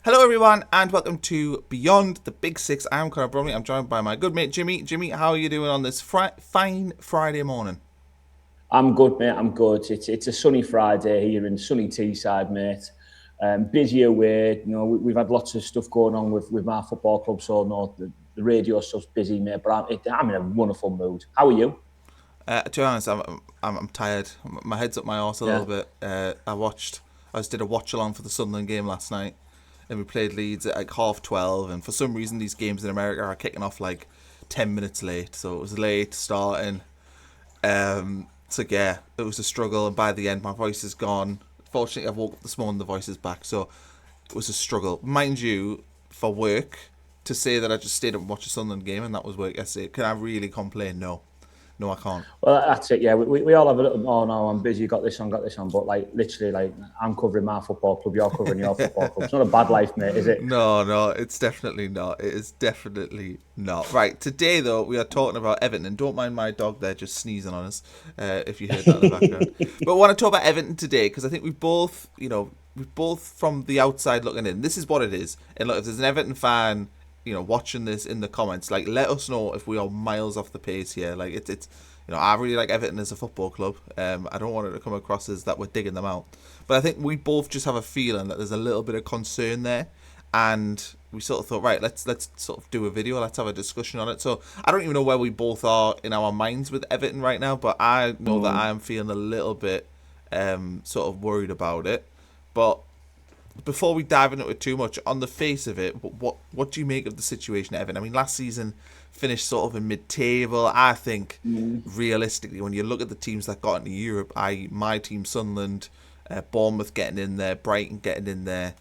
Hello, everyone, and welcome to Beyond the Big Six. I'm Conor Bromley. I'm joined by my good mate Jimmy. Jimmy, how are you doing on this fine Friday morning? I'm good, mate. I'm good. It's a sunny Friday here in sunny Teesside, mate. Busy away. We've had lots of stuff going on with my football club, so no, the radio stuff's busy, mate. But I'm in a wonderful mood. How are you? To be honest, I'm tired. My head's up my arse a little Yeah. bit. I just did a watch along for the Sunderland game last night, and we played Leeds at like 12:30. And for some reason, these games in America are kicking off like 10 minutes late, so it was late starting. So yeah, it was a struggle, and by the end, my voice is gone. Fortunately, I woke up this morning, the voice is back, so it was a struggle. Mind you, for work, to say that I just stayed up and watched a Sunderland game and that was work yesterday, can I really complain? No. No, I can't. Well, that's it. Yeah, we all have a little. Oh no, I'm busy. Got this on. Got this on. But like literally, like I'm covering my football club. You're covering your football club. It's not a bad life, mate, is it? No, it's definitely not. It is definitely not. Right, today, though, we are talking about Everton. And don't mind my dog there just sneezing on us, if you heard that in the background. But we want to talk about Everton today because I think we've both from the outside looking in. This is what it is. And look, if there's an Everton fan, watching this in the comments, like, let us know if we are miles off the pace here. Like, it's I really like Everton as a football club. I don't want it to come across as that we're digging them out. But I think we both just have a feeling that there's a little bit of concern there. And we sort of thought, right, let's sort of do a video. Let's have a discussion on it. So I don't even know where we both are in our minds with Everton right now. But I know that I am feeling a little bit sort of worried about it. But before we dive into it too much, on the face of it, what do you make of the situation at Everton? I mean, last season finished sort of in mid-table. I think realistically, when you look at the teams that got into Europe, i.e. my team, Sunderland, Bournemouth getting in there, Brighton getting in there,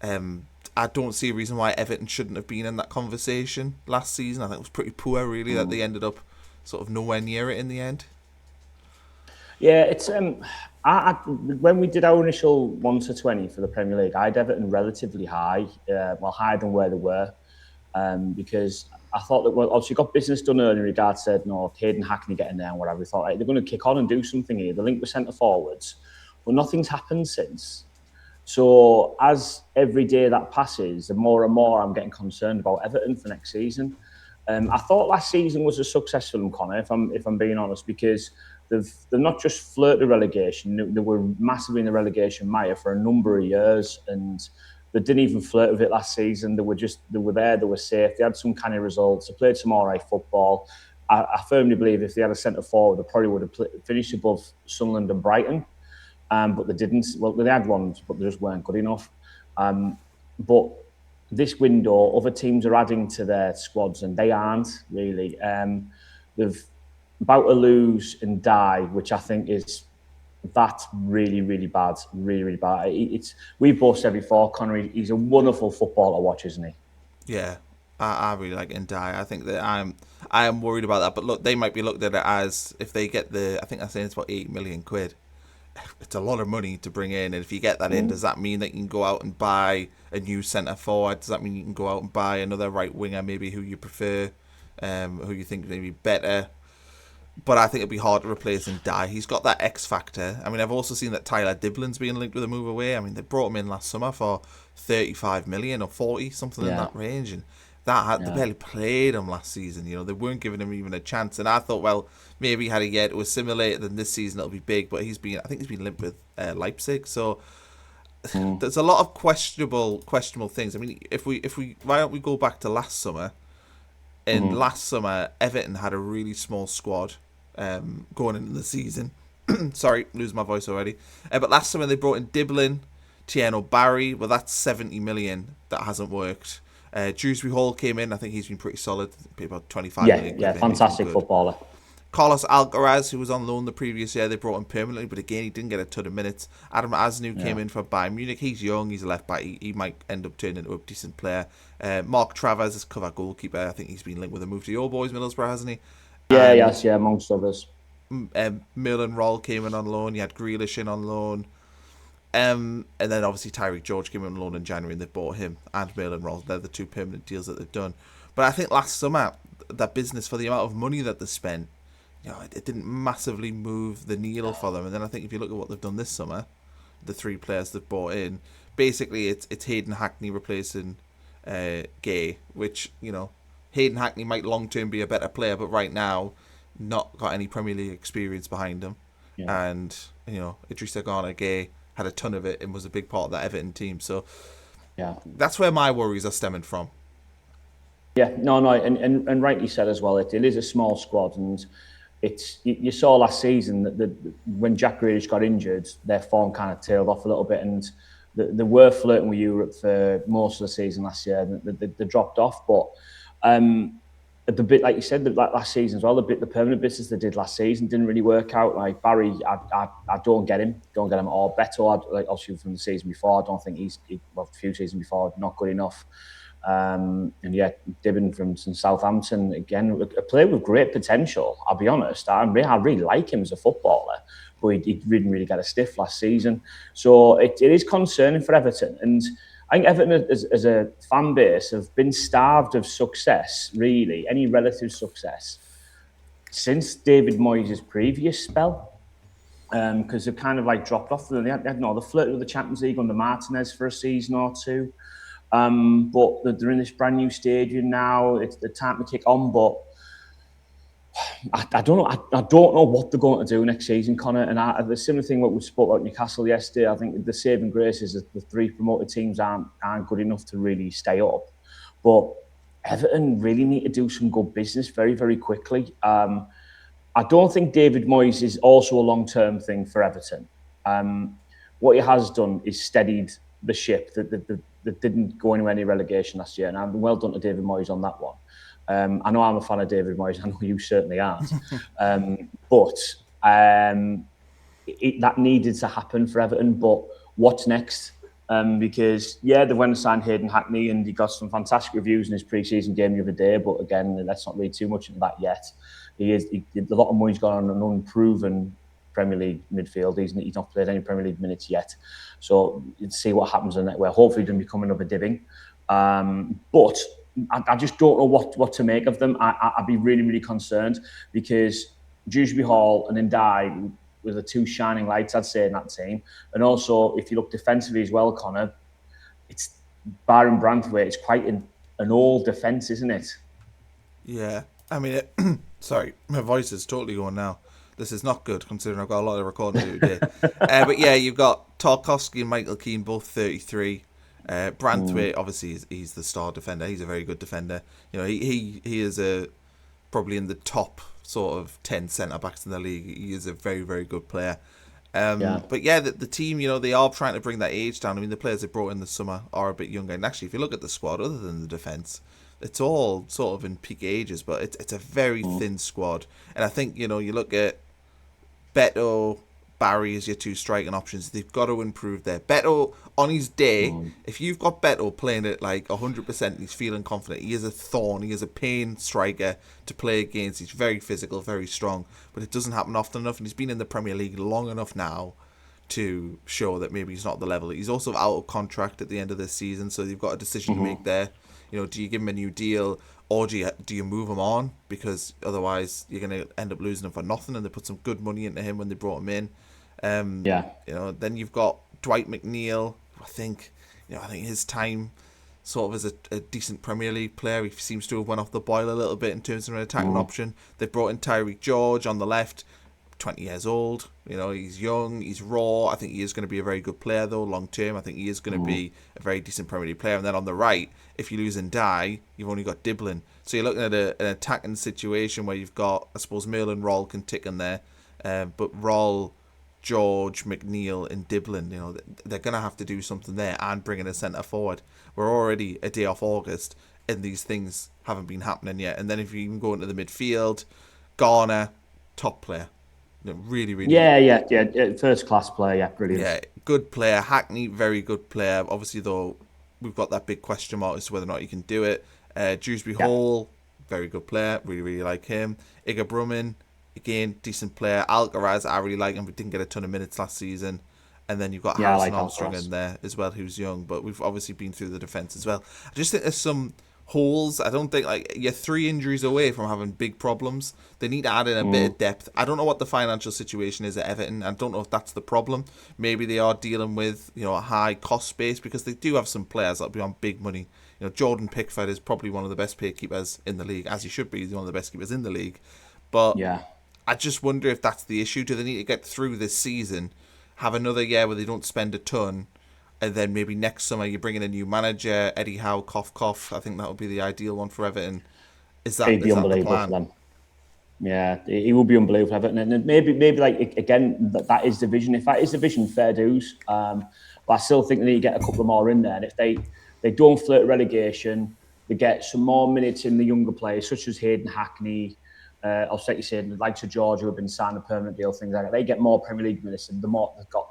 I don't see a reason why Everton shouldn't have been in that conversation last season. I think it was pretty poor, really, that they ended up sort of nowhere near it in the end. Yeah, it's when we did our initial 1 to 20 for the Premier League, I had Everton relatively high, higher than where they were, because I thought that obviously got business done early in regards to Hayden Hackney getting there and whatever. We thought they're going to kick on and do something here. The link was centre forwards, but nothing's happened since. So as every day that passes, the more and more I'm getting concerned about Everton for next season. I thought last season was a success for them, Connor, if I'm being honest, because they've not just flirted relegation. They were massively in the relegation mire for a number of years, and they didn't even flirt with it last season. They were there, they were safe, they had some kind of results, they played some all right football. I firmly believe if they had a centre forward, they probably would have finished above Sunderland and Brighton, but they didn't. Well, they had ones, but they just weren't good enough. But this window, other teams are adding to their squads, and they aren't really. They've about to lose and die, which I think is that's really, really bad. Really, really bad. We've both said before, Conor, he's a wonderful footballer to watch, isn't he? Yeah, I really like Ndiaye. I think that I am worried about that. But look, they might be looked at it as if they get I think they're saying it's about 8 million quid. It's a lot of money to bring in, and if you get that in, does that mean that you can go out and buy a new centre forward? Does that mean you can go out and buy another right winger, maybe who you prefer, who you think maybe better? But I think it'd be hard to replace Ndiaye. He's got that X factor. I mean, I've also seen that Tyler Diblin's being linked with a move away. I mean, they brought him in last summer for 35 million or 40, something in that range, and they barely played him last season. They weren't giving him even a chance. And I thought, well, maybe had he yet to assimilate, then this season it'll be big. But I think he's been linked with Leipzig. So there's a lot of questionable things. I mean, if we why don't we go back to last summer? In last summer, Everton had a really small squad going into the season. Sorry, lose my voice already. But last summer they brought in Diblin, Tieno Barry. Well, that's 70 million. That hasn't worked. Dewsbury Hall came in. I think he's been pretty solid. About 25 million. Yeah, fantastic footballer. Carlos Alcaraz, who was on loan the previous year, they brought him permanently, but again, he didn't get a ton of minutes. Adam Asnu came in for Bayern Munich. He's young, he's a left back. He might end up turning into a decent player. Mark Travers is cover goalkeeper. I think he's been linked with a move to your boys, Middlesbrough, hasn't he? Yes, amongst others. Merlin Roll came in on loan. You had Grealish in on loan. And then obviously Tyreek George came in on loan in January, and they bought him and Merlin Roll. They're the two permanent deals that they've done. But I think last summer, that business, for the amount of money that they spent, it didn't massively move the needle for them. And then I think if you look at what they've done this summer, the three players they've bought in, basically it's Hayden Hackney replacing Gay, which, Hayden Hackney might long term be a better player, but right now not got any Premier League experience behind him. Yeah. And, Idrissa Gana Gay had a ton of it and was a big part of that Everton team. So Yeah. that's where my worries are stemming from. Yeah, no, and rightly said as well. It is a small squad, and it's you saw last season that when Jack Grealish got injured, their form kind of tailed off a little bit, and they were flirting with Europe for most of the season last year. They dropped off, but the bit like you said, last season as well, the permanent business they did last season didn't really work out. Like Barry, I don't get him at all. Beto, like obviously from the season before, I don't think a few seasons before, not good enough. And yeah, Dibben from Southampton, again, a player with great potential. I'll be honest, I really like him as a footballer, but he didn't really get a stiff last season. So it is concerning for Everton. And I think Everton as a fan base have been starved of success, really, any relative success, since David Moyes' previous spell. Because they've kind of like dropped off. They flirted with the Champions League under Martinez for a season or two. But they're in this brand new stadium now. It's the time to kick on, but I don't know. I don't know what they're going to do next season, Connor. And the similar thing what we spoke about Newcastle yesterday. I think the saving grace is that the 3 promoted teams aren't good enough to really stay up. But Everton really need to do some good business very, very quickly. I don't think David Moyes is also a long-term thing for Everton. What he has done is steadied the ship that didn't go anywhere near relegation last year. And well done to David Moyes on that one. I know I'm a fan of David Moyes. I know you certainly aren't. But that needed to happen for Everton. But what's next? Because, they went and signed Hayden Hackney and he got some fantastic reviews in his pre-season game the other day. But again, let's not read too much into that yet. A lot of money's gone on an unproven Premier League midfield. He's not played any Premier League minutes yet. So you'd see what happens in that way. Hopefully he doesn't become another Dibbing. But I just don't know what to make of them. I'd be really, really concerned because Dewsbury Hall and Ndai were the 2 shining lights, I'd say, in that team. And also, if you look defensively as well, Connor, it's Byron Branthwaite. It's quite an old defence, isn't it? Yeah. I mean, sorry, my voice is totally going now. This is not good, considering I've got a lot of recording to do today. But yeah, you've got Tarkowski and Michael Keane, both 33. Branthwaite, obviously, he's the star defender. He's a very good defender. He is probably in the top sort of 10 centre-backs in the league. He is a very, very good player. But yeah, the team, they are trying to bring that age down. I mean, the players they brought in this summer are a bit younger. And actually, if you look at the squad, other than the defence, it's all sort of in peak ages, but it's a very thin squad. And I think, you look at Beto, Barry as your 2 striking options. They've got to improve there. Beto, on his day, if you've got Beto playing at like 100%, he's feeling confident. He is a thorn. He is a pain striker to play against. He's very physical, very strong, but it doesn't happen often enough. And he's been in the Premier League long enough now to show that maybe he's not the level. He's also out of contract at the end of this season, so you've got a decision to make there. Do you give him a new deal or do you move him on? Because otherwise you're going to end up losing him for nothing, and they put some good money into him when they brought him in. Then you've got Dwight McNeil. I think his time sort of as a decent Premier League player. He seems to have went off the boil a little bit in terms of an attacking option. They brought in Tyreek George on the left, 20 years old. He's young, he's raw. I think he is going to be a very good player, though, long term. I think he is going to be a very decent Premier League player. And then on the right, if you lose and die, you've only got Diblin. So you're looking at an attacking situation where you've got, I suppose, Merlin Roll can tick in there. But Roll, George, McNeil and Diblin, they're going to have to do something there and bring in a centre forward. We're already a day off August and these things haven't been happening yet. And then if you even go into the midfield, Garner, top player. Really, really good. First class player, brilliant. Yeah, good player. Hackney, very good player. Obviously, though, we've got that big question mark as to whether or not he can do it. Dewsbury Hall, very good player. Really, really like him. Igor Brumman, again, decent player. Alcaraz, I really like him, but didn't get a ton of minutes last season. And then you've got Harrison Armstrong in there as well, who's young, but we've obviously been through the defence as well. I just think there's some holes. I don't think, like, you're 3 injuries away from having big problems. They need to add in a bit of depth. I don't know what the financial situation is at Everton. I don't know if that's the problem. Maybe they are dealing with, a high cost base, because they do have some players that'll be on big money. Jordan Pickford is probably one of the best paid keepers in the league, as he should be. He's one of the best keepers in the league. But Yeah. I just wonder if that's the issue. Do they need to get through this season, have another year where they don't spend a ton, and then maybe next summer you bring in a new manager, Eddie Howe, cough cough. I think that would be the ideal one for Everton. He'd be Is that the unbelievable for plan? them. Yeah, he will be unbelievable for Everton. And maybe like, again, that is the vision. If that is the vision, fair dues. But I still think they need to get a couple more in there. And if they don't flirt relegation, they get some more minutes in the younger players, such as Hayden Hackney, I'll say you said, the likes of George, who have been signed a permanent deal, things like that. They get more Premier League minutes, and the more they've got,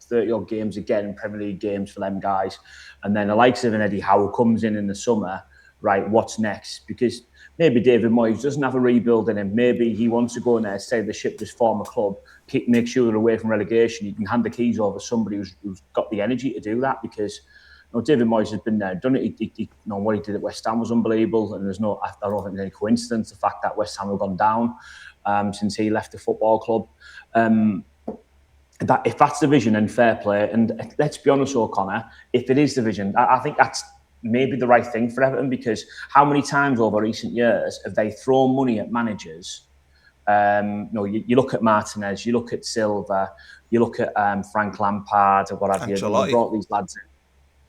30 odd games again in Premier League games for them guys. And then the likes of an Eddie Howe comes in the summer, right? What's next? Because maybe David Moyes doesn't have a rebuild in him. Maybe he wants to go in there, save the ship, this former club, make sure they're away from relegation. You can hand the keys over to somebody who's got the energy to do that, because David Moyes has been there, done it. What he did at West Ham was unbelievable, and I don't think there's any coincidence the fact that West Ham have gone down since he left the football club. That if that's the vision, then fair play. And let's be honest, O'Connor, if it is the vision, I think that's maybe the right thing for Everton, because how many times over recent years have they thrown money at managers? You look at Martinez, you look at Silva, you look at Frank Lampard or what have you. They brought these lads in.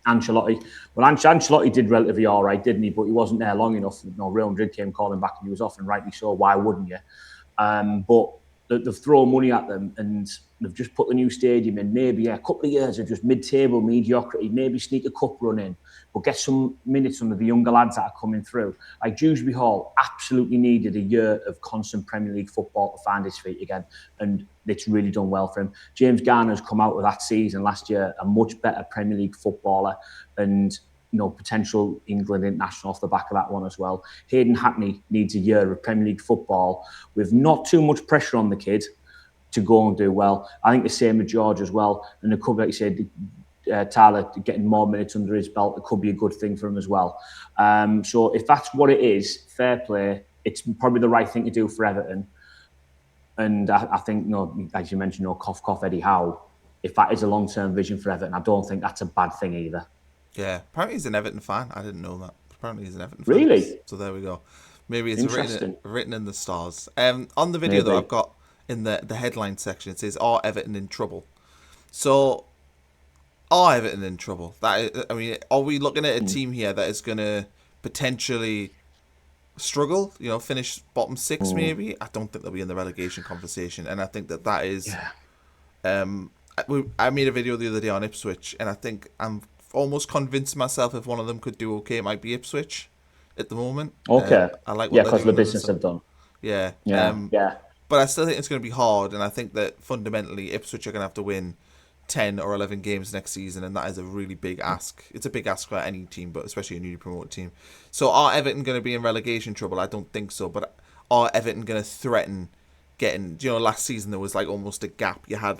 Ancelotti. Well, Ancelotti did relatively all right, didn't he? But he wasn't there long enough. Real Madrid came calling back and he was off, and rightly so. Why wouldn't you? But they've thrown money at them, and they've just put the new stadium in. Maybe a couple of years of just mid-table mediocrity. Maybe sneak a cup run in, but get some minutes under the younger lads that are coming through. Like Dewsbury Hall absolutely needed a year of constant Premier League football to find his feet again, and it's really done well for him. James Garner's come out of that season last year a much better Premier League footballer, and potential England international off the back of that one as well. Hayden Hackney needs a year of Premier League football with not too much pressure on the kid to go and do well. I think the same with George as well. And it could be, like you said, Tyler getting more minutes under his belt, it could be a good thing for him as well. So if that's what it is, fair play. It's probably the right thing to do for Everton. And I think, as you mentioned, cough, cough, Eddie Howe, if that is a long-term vision for Everton, I don't think that's a bad thing either. Yeah, apparently he's an Everton fan. I didn't know that. Apparently he's an Everton fan. Really? So there we go. Maybe it's written in the stars. On the video, though, I've got in the headline section, it says, "Are Everton in trouble?" So, are Everton in trouble? Are we looking at a team here that is going to potentially struggle? Finish bottom six, maybe? I don't think they'll be in the relegation conversation, and I think that is. Yeah. I made a video the other day on Ipswich, and I think I'm almost convinced myself if one of them could do okay, it might be Ipswich at the moment. Okay. I like what because of the business they've done. Yeah. Yeah. But I still think it's going to be hard, and I think that fundamentally Ipswich are going to have to win 10 or 11 games next season, and that is a really big ask. It's a big ask for any team, but especially a newly promoted team. So are Everton going to be in relegation trouble? I don't think so, but are Everton going to threaten getting... last season there was like almost a gap. You had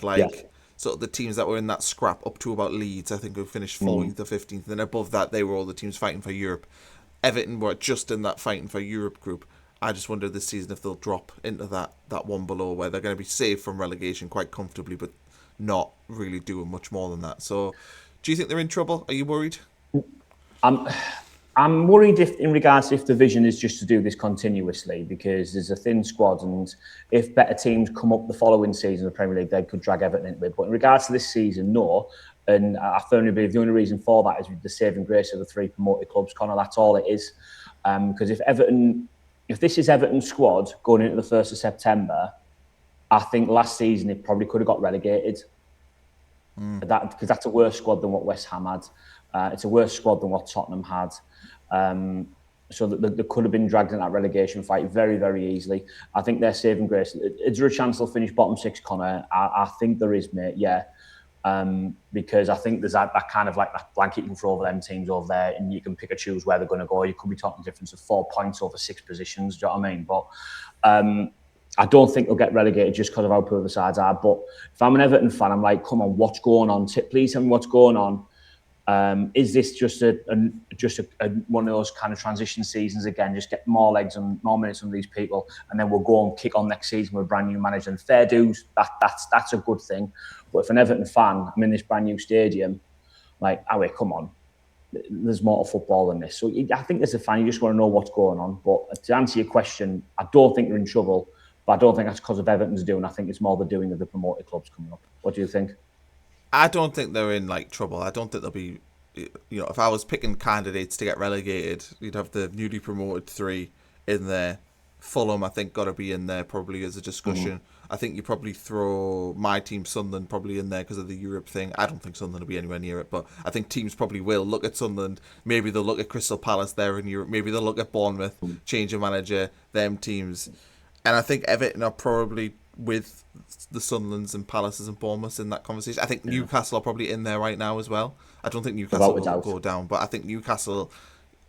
sort of the teams that were in that scrap up to about Leeds, I think, who finished 14th or 15th, and then above that they were all the teams fighting for Europe. Everton were just in that fighting for Europe group. I just wonder this season if they'll drop into that one below, where they're going to be safe from relegation quite comfortably, but not really doing much more than that. So do you think they're in trouble? Are you worried? I'm worried in regards if the vision is just to do this continuously, because there's a thin squad, and if better teams come up the following season of the Premier League, they could drag Everton into it. But in regards to this season, no. And I firmly believe the only reason for that is with the saving grace of the 3 promoted clubs, Connor. That's all it is. Because if this is Everton's squad going into the 1st of September, I think last season it probably could have got relegated. Because that's a worse squad than what West Ham had. It's a worse squad than what Tottenham had. So that they could have been dragged in that relegation fight very, very easily. I think they're saving grace. Is there a chance they'll finish bottom 6, Connor? I think there is, mate, yeah. Because I think there's that kind of like that blanket you can throw over them teams over there, and you can pick and choose where they're going to go. You could be talking a difference of 4 points over 6 positions, do you know what I mean? But I don't think they'll get relegated just because of how poor the sides are. But if I'm an Everton fan, I'm like, come on, what's going on? Please tell me what's going on. Is this just a one of those kind of transition seasons again? Just get more legs and more minutes from these people, and then we'll go and kick on next season with a brand new manager. And fair dues, that's a good thing. But if an Everton fan, I'm in this brand new stadium, like, oh wait, come on, there's more to football than this. So I think as a fan, you just want to know what's going on. But to answer your question, I don't think they're in trouble. But I don't think that's because of Everton's doing. I think it's more the doing of the promoted clubs coming up. What do you think? I don't think they're in like trouble. I don't think they'll be. If I was picking candidates to get relegated, you'd have the newly promoted three in there. Fulham, I think, got to be in there probably as a discussion. I think you probably throw my team, Sunderland, probably in there because of the Europe thing. I don't think Sunderland will be anywhere near it, but I think teams probably will look at Sunderland. Maybe they'll look at Crystal Palace there in Europe. Maybe they'll look at Bournemouth, change a manager, them teams. And I think Everton are probably with the Sunderlands and Palaces and Bournemouths in that conversation. I think Newcastle are probably in there right now as well. I don't think Newcastle will go down, but I think Newcastle,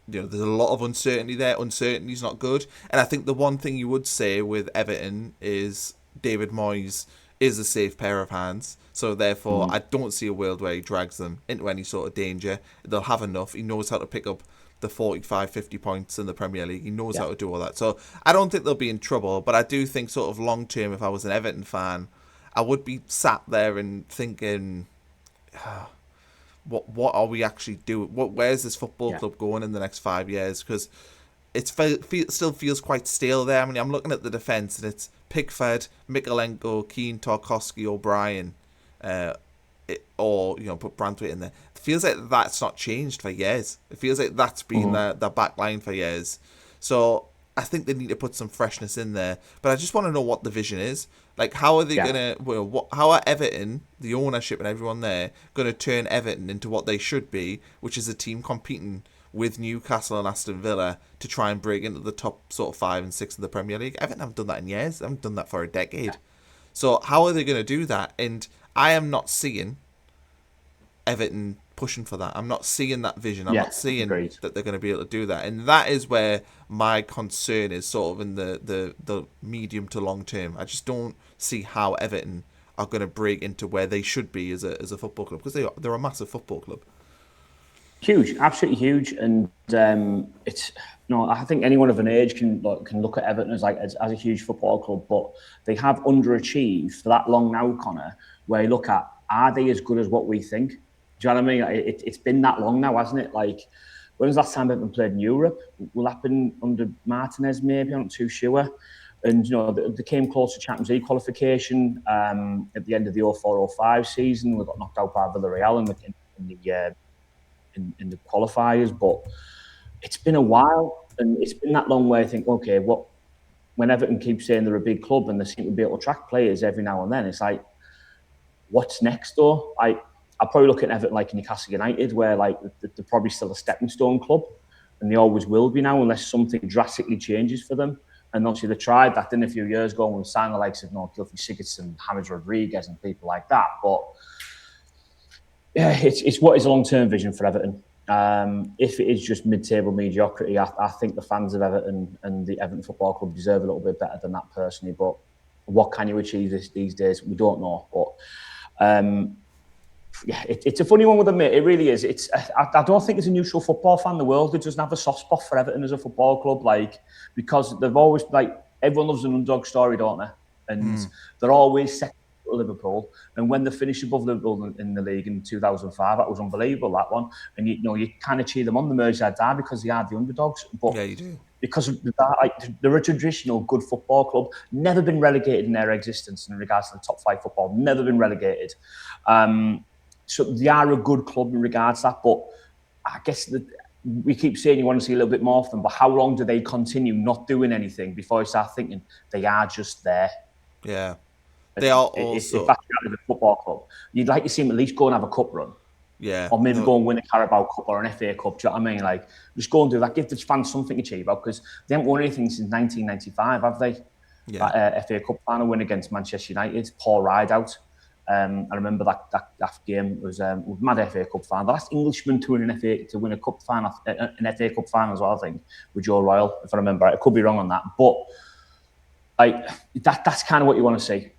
there's a lot of uncertainty there. Uncertainty's not good. And I think the one thing you would say with Everton is David Moyes is a safe pair of hands. So therefore, I don't see a world where he drags them into any sort of danger. They'll have enough. He knows how to pick up the 45, 50 points in the Premier League. He knows how to do all that. So I don't think they'll be in trouble, but I do think sort of long term, if I was an Everton fan, I would be sat there and thinking, what are we actually doing? Where's this football club going in the next 5 years? Because it still feels quite stale there. I mean, I'm looking at the defence, and it's Pickford, Mikalenko, Keane, Tarkowski, O'Brien, or put Branthwaite in there. It feels like that's not changed for years. It feels like that's been the back line for years. So I think they need to put some freshness in there. But I just want to know what the vision is. Like, how are they gonna? How are Everton, the ownership and everyone there, gonna turn Everton into what they should be, which is a team competing with Newcastle and Aston Villa to try and break into the top sort of 5 and 6 of the Premier League? Everton haven't done that in years. They haven't done that for a decade. So how are they going to do that? And I am not seeing Everton pushing for that. I'm not seeing that vision. I'm not seeing that they're going to be able to do that. And that is where my concern is sort of in the medium to long term. I just don't see how Everton are going to break into where they should be as a football club, because they're a massive football club. Huge, absolutely huge, and it's I think anyone of an age can look at Everton as a huge football club, but they have underachieved for that long now, Connor. Where you look at, are they as good as what we think? Do you know what I mean? It's been that long now, hasn't it? Like, when was the last time Everton played in Europe? Will happen under Martinez, maybe. I'm not too sure. And they came close to Champions League qualification at the end of the 04-05 season. We got knocked out by Villarreal in the qualifiers, but it's been a while, and it's been that long where I think, okay, when Everton keeps saying they're a big club and they seem to be able to attract players every now and then, it's like, what's next though? I probably look at Everton like Newcastle United, where like they're probably still a stepping stone club, and they always will be now unless something drastically changes for them. And obviously they tried that a few years ago when we signed the likes of Gylfi Sigurdsson, James Rodriguez and people like that, but yeah, it's what is a long-term vision for Everton. If it is just mid-table mediocrity, I think the fans of Everton and the Everton Football Club deserve a little bit better than that personally. But what can you achieve these days? We don't know. But it's a funny one with them, mate. It really is. I don't think there's a neutral football fan in the world who doesn't have a soft spot for Everton as a football club, because they've always everyone loves an underdog story, don't they? And they're always second to Liverpool, and when they finished above Liverpool in the league in 2005, that was unbelievable, that one. And you kind of cheer them on, the Merseyside derby, because they are the underdogs. But yeah, you do. Because of that, they're a traditional good football club, never been relegated in their existence in regards to the top 5 football, never been relegated. So they are a good club in regards to that, but I guess we keep saying you want to see a little bit more of them, but how long do they continue not doing anything before you start thinking they are just there? Yeah. They are also... If that's a football club, you'd like to see them at least go and have a cup run. Yeah. Or maybe go and win a Carabao Cup or an FA Cup. Do you know what I mean? Like, just go and do that. Give the fans something to achieve about, because they haven't won anything since 1995, have they? Yeah. That FA Cup final win against Manchester United, Paul Rideout. I remember that game. It was mad FA Cup final. The last Englishman to win a cup final, an FA Cup final as well, I think, with Joe Royle, if I remember right. I could be wrong on that, but that's kind of what you want to see.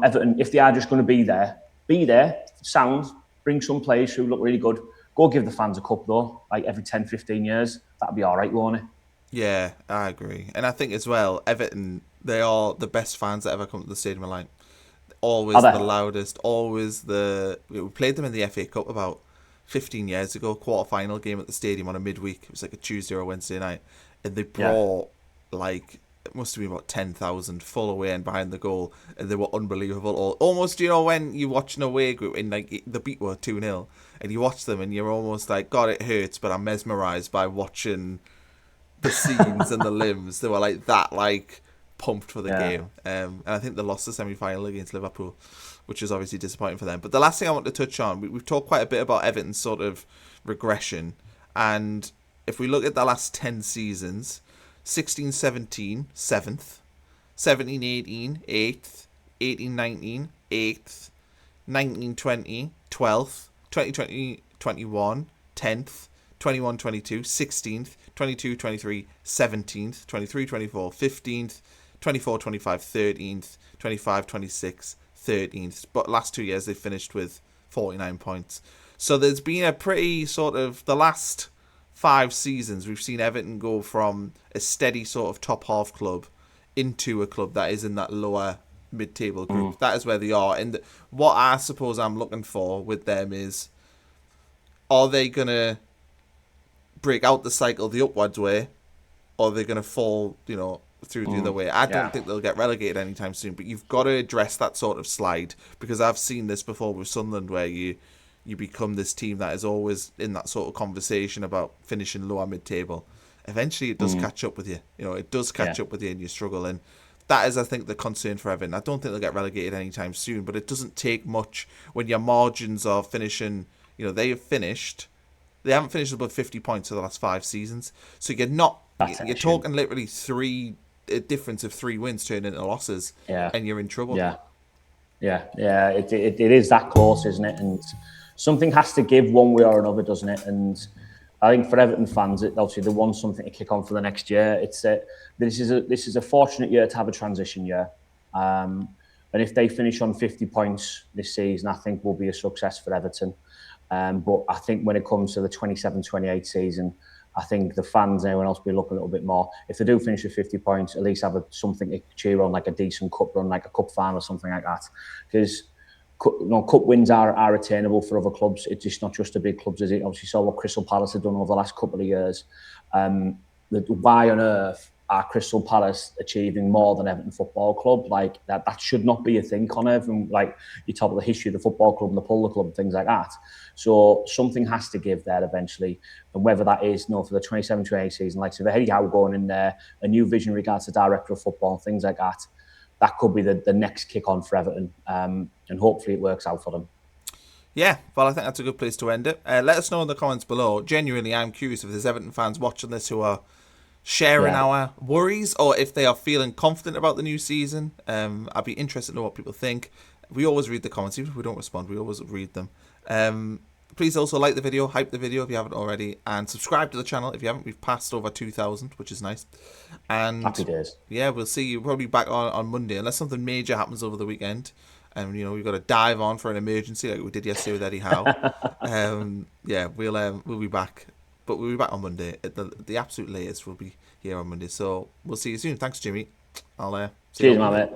Everton, if they are just going to be there, sound, bring some players who look really good, Go give the fans a cup though, like every 10, 15 years. That'd be all right, won't it? Yeah, I agree. And I think as well, Everton, they are the best fans that ever come to the stadium. Like, Are always the they? loudest, always we played them in the FA Cup about 15 years ago, quarter-final game at the stadium on a midweek. It was like a Tuesday or a Wednesday night. And they brought, like, it must have been about 10,000 full away and behind the goal. And they were unbelievable. Almost, when you watch an away group and, like, the beat were 2-0, and you watch them and you're almost like, God, it hurts, but I'm mesmerised by watching the scenes and the limbs. They were like that, like pumped for the game. And I think they lost the semi-final against Liverpool, which is obviously disappointing for them. But the last thing I want to touch on, we've talked quite a bit about Everton's sort of regression. And if we look at the last 10 seasons, 16-17, 7th, 17-18, 8th, 18-19, 8th, 19-20, 12th, 20-21, 10th, 21-22, 16th, 22-23, 17th, 23-24, 15th, 24-25, 13th, 25-26, 13th. But last 2 years they finished with 49 points. So there's been a pretty sort of, the last 5 seasons we've seen Everton go from a steady sort of top half club into a club that is in that lower mid-table group. That is where they are. And what I suppose I'm looking for with them is, are they going to break out the cycle the upwards way, or are they going to fall, through the other way? I don't think they'll get relegated anytime soon, but you've got to address that sort of slide, because I've seen this before with Sunderland, where you become this team that is always in that sort of conversation about finishing lower mid-table. Eventually it does catch up with you. It does catch up with you and you struggle. And that is, I think, the concern for Everton. I don't think they'll get relegated anytime soon, but it doesn't take much when your margins are finishing. They haven't finished above 50 points for the last 5 seasons. So you're talking literally a difference of 3 wins turning into losses, and you're in trouble. It is that close, isn't it? And something has to give one way or another, doesn't it? And I think for Everton fans, obviously they want something to kick on for the next year. This is a fortunate year to have a transition year. And if they finish on 50 points this season, I think will be a success for Everton. But I think when it comes to the 27-28 season, I think the fans and everyone else will be looking a little bit more. If they do finish with 50 points, at least have something to cheer on, like a decent cup run, like a cup final or something like that. Because cup wins are attainable for other clubs. It's just not just the big clubs, is it? Obviously, saw what Crystal Palace have done over the last couple of years. Why on earth are Crystal Palace achieving more than Everton Football Club? Like that should not be a thing, Connor. From like you talk about the history of the football club and the Polo Club and things like that. So something has to give there eventually, and whether that is for the 27-28 season, like so the Eddie Howe going in there, a new vision regards to director of football, things like that. That could be the next kick on for Everton, and hopefully it works out for them. Yeah, well, I think that's a good place to end it. Let us know in the comments below. Genuinely, I'm curious if there's Everton fans watching this who are sharing our worries, or if they are feeling confident about the new season. I'd be interested to know what people think. We always read the comments, even if we don't respond, we always read them. Please also like the video, hype the video if you haven't already, and subscribe to the channel if you haven't. We've passed over 2,000, which is nice. And happy days. Yeah, we'll see you probably back on Monday, unless something major happens over the weekend. And we've got to dive on for an emergency like we did yesterday with Eddie Howe. We'll be back. But we'll be back on Monday. The absolute latest will be here on Monday. So we'll see you soon. Thanks, Jimmy. I'll see you Cheers, my mate.